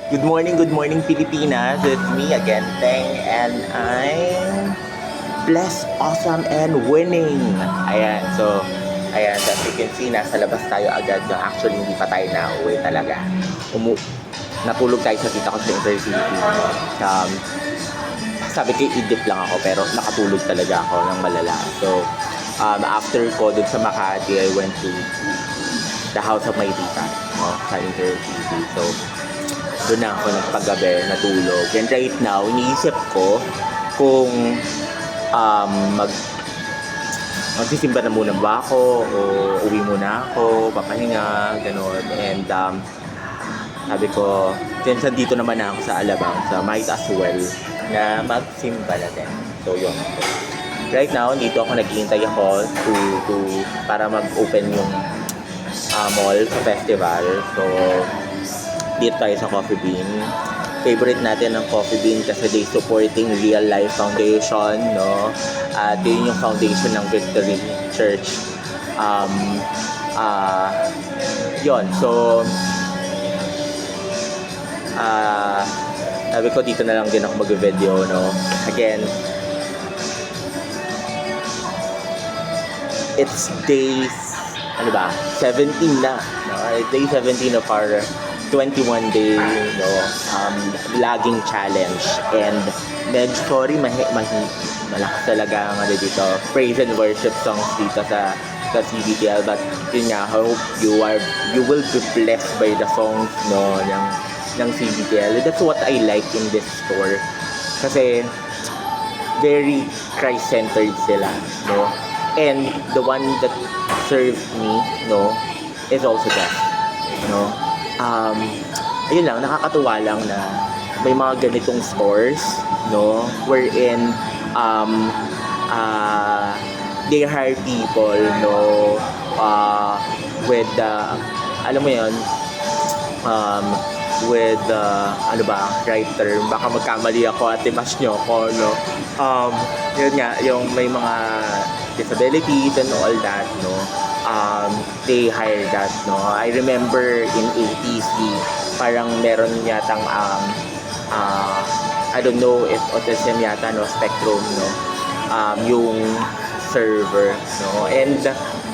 Good morning Pilipinas. It's me again, Teng, and I'm blessed, awesome, and winning. Ayan, so as you can see, nasa labas tayo agad. No? Actually, hindi pa tayo na-uwi talaga. Natulog tayo sa tita ko sa Intercity. Um, Sabi ko, idip lang ako, pero nakatulog talaga ako ng malala. So, after ko dun sa Makati, I went to the house of my tita, no, sa Intercity. So, doon na ako nagpagabi, natulog. And right now, iniisip ko kung magsisimba na muna ba ako o uwi muna ako, papahinga, gano'n. And sabi ko, since nandito naman ako sa Alabang, so might as well na magsimba na din. So yun. Right now, dito ako naghihintay ako para mag-open yung mall sa festival. So, dito tayo sa Coffee Bean. Favorite natin ng Coffee Bean kasi they supporting Real Life Foundation, no? At yun yung foundation ng Victory Church. Yun. So, sabi ko dito na lang din ako mag-video, no? Again, it's day 17 na, no? Day 17 of our 21-day, no, vlogging challenge. And sorry, malakas talaga ang dito, praise and worship songs dito sa CBTL. But yun nga, hope you will be blessed by the songs, no, ng CBTL. That's what I like in this store. Kasi very Christ-centered sila, no? And the one that served me, no, is also that, no? Ayun lang, nakakatuwa lang na may mga ganitong stores, no, wherein they hire people, no, with alam mo yun, with writer, baka magkamali ako at i-mash nyo ako, no. Yun nga, yung may mga disabilities and all that, no. They hire that, no. I remember in ATC, parang meron yatang I don't know if autism yata, no, spectrum, no, yung server, no. And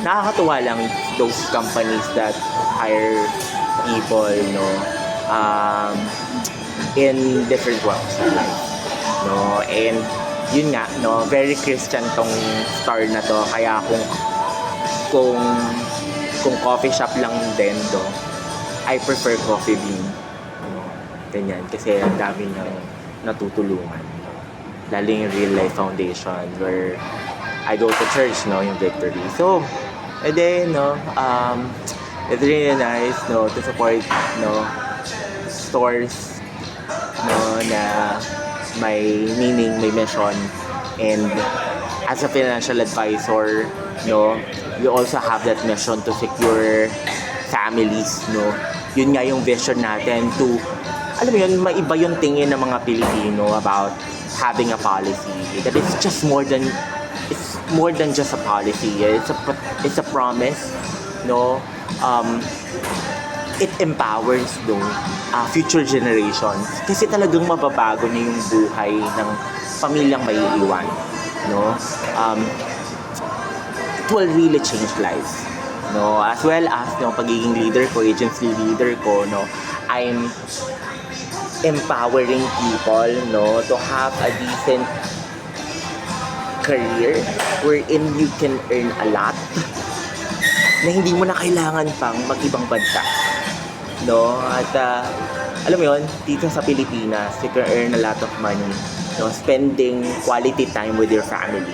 nakakatuwa lang those companies that hire people, no, in different walks of life, no. And yun nga, no, very Christian tong store na to, kaya kung coffee shop lang din do, I prefer Coffee Bean, no? Ganyan, kasi ang dami niyang natutulungan, lalo yung Real Life Foundation where I go to church, no, yung Victory. So, and then, no, it's really nice, no, to support, no, stores, no, na may meaning, may mission. And as a financial advisor, no, we also have that mission to secure families, no. Yun nga yung vision natin to, alam mo yun, maiba yung tingin ng mga Pilipino about having a policy. That it's more than just a policy. It's a promise, no. It empowers future generations kasi talagang mababago na yung buhay ng pamilyang may iiwan, no. It will really change lives, no, as well as, no, pagiging leader ko, agency leader ko, no, I'm empowering people, no, to have a decent career wherein you can earn a lot na hindi mo na kailangan pang mag-ibang bansa, no. At alam mo yun, dito sa Pilipinas, you can earn a lot of money, no, spending quality time with your family,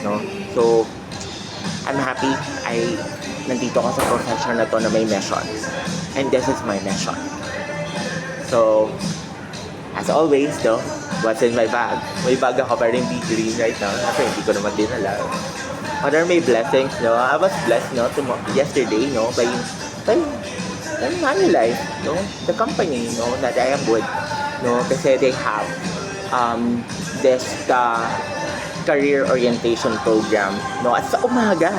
no. So I'm happy nandito ka sa profession na to na may mission. And this is my mission. So, as always, no, what's in my bag? May bag ako pero hindi green right now. Kasi hindi ko naman din alam. But there may blessings, no. I was blessed, no, yesterday, no, by Manulife, no, the company, no, that I am with, no, kasi they have this career orientation program, no, at sa umaga,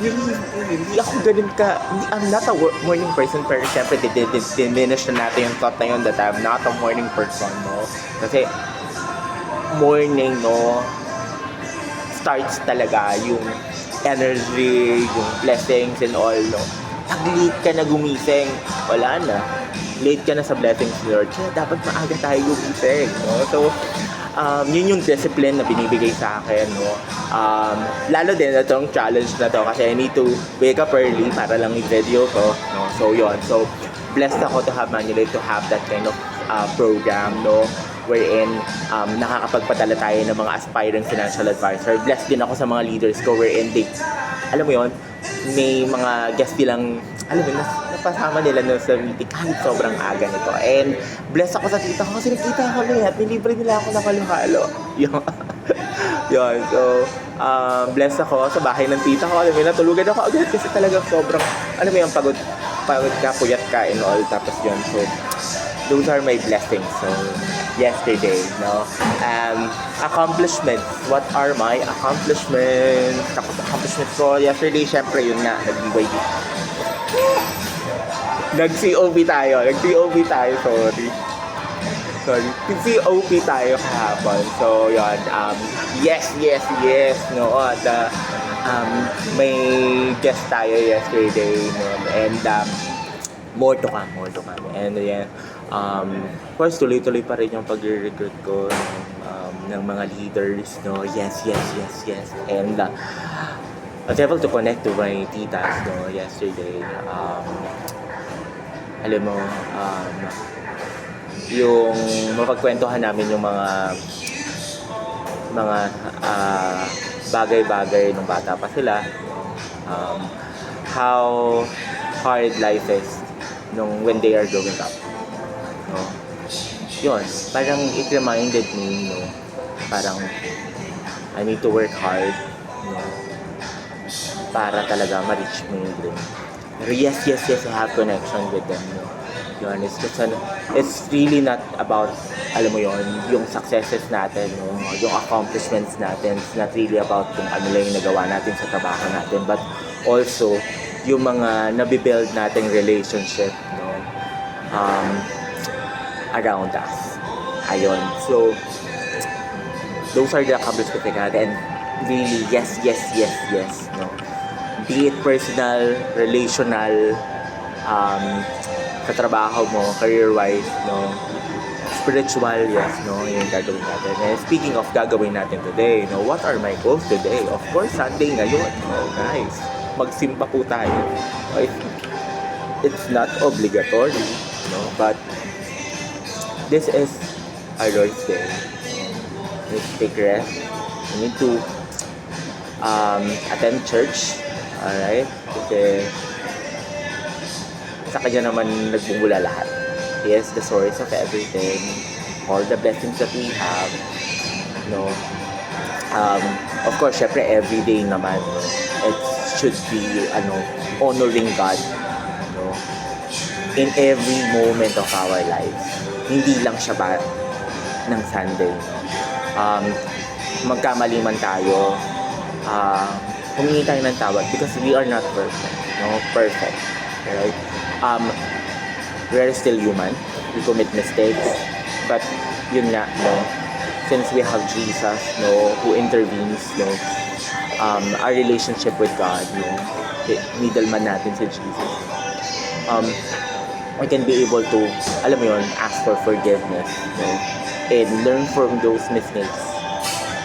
hindi ako ganun ka, I'm not a morning person, pero syempre, diminish na natin yung thought na yun that I'm not a morning person, no? Kasi, morning, no, starts talaga yung energy, yung blessings and all, no? Pag late ka na gumising, wala na. Late ka na sa blessings, Lord. Kaya dapat maaga tayo gumising, no? So, yun yung discipline na binibigay sa akin, no? Lalo din itong challenge na to kasi I need to wake up early para lang i-video ko, no? So, yun. So, blessed ako to have Manuelite, to have that kind of program, no? Wherein nakakapagpadala tayo ng mga aspiring financial advisor. Blessed din ako sa mga leaders ko wherein they, alam mo yun, may mga guest nilang, alam mo, napasama nila no, sa meeting kahit sobrang aga nito. And blessed ako sa tita ko kasi nakita kami at nilibre nila ako ng halo-halo. Yun. So, blessed ako sa bahay ng tita ko. Alam mo, natulugan ako agad kasi talagang sobrang, alam mo yung pagod ka, puyat ka and all. Tapos yun. So, those are my blessings. So, yesterday, no? Accomplishments. What are my accomplishments? Tapos accomplishments ko yesterday, syempre yun nga, nag-BYD. Nag-COP tayo, sorry. Nag-COP tayo kahapon. So, yun, yes, no? At, may guest tayo yesterday, no? And, more to come. And then, of course, tuloy-tuloy pa rin yung pag-recruit ko ng mga leaders, no? Yes. And I was able to connect to my titas, no, yesterday. Alam mo, yung mapagkwentuhan namin yung mga bagay-bagay nung bata pa sila. How hard life is when they are growing up, no? Yun, parang it reminded me, no, parang I need to work hard, no, para talaga ma-reach mo yung dream. Pero yes, I have connection with them, no? Yun, it's really not about, alam mo yun, yung successes natin, no? Yung accomplishments natin. It's not really about kung ano lang yung nagawa natin sa trabaho natin, but also yung mga nabibuild nating relationship, no, around us. Ayun. So, those are the accomplishments I had. And really, yes, no. Be it personal, relational, sa trabaho mo, career-wise, no, spiritual, yes, no, yung gagawin natin. And speaking of gagawin natin today, no, what are my goals today? Of course, Sunday ngayon, no, guys. Magsimba po tayo. It's not obligatory, no? But this is our Lord's Day. We need to take rest. We need to attend church. Alright? Kasi sa kanya naman nagbubula lahat. He is the source of everything. All the blessings that we have. No? Of course, syempre everyday naman, no? It should be honoring God, no? In every moment of our lives. Hindi lang siya ba ng Sunday. Magkamali man tayo, humingi tayo ng tawad because we are not perfect, no? Perfect, right? We are still human. We commit mistakes, but yun nga, no? Since we have Jesus, no, who intervenes, no, our relationship with God, no, middleman natin si Jesus, we can be able to, alam mo yun, ask for forgiveness, no, and learn from those mistakes.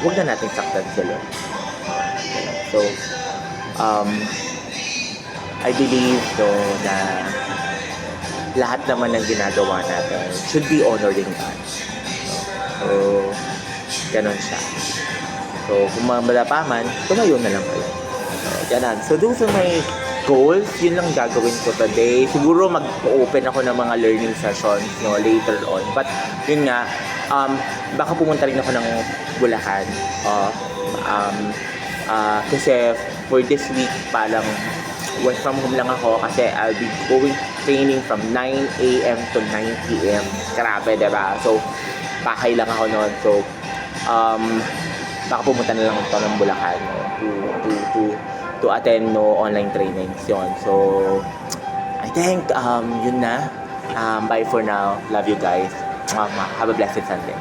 Huwag na natin saktan sila. So, I believe, no, na lahat naman ng ginagawa natin should be honoring God. So, ganon siya. So, kung mamala pa man, tumayo na lang pala. So, ganon. So, those are my goals. Yun lang gagawin ko today. Siguro mag-open ako ng mga learning sessions, no, later on. But, yun nga, baka pumunta rin ako ng Bulacan. Kasi, for this week, parang work from home lang ako kasi I'll be going training from 9 a.m. to 9 p.m. Grabe, diba? So, bahay lang ako noon. So, baka pumunta na lang ito ng Bulacan, no? to to attend no online trainings yon. So I think yun na. Bye for now. Love you guys. Have a blessed Sunday.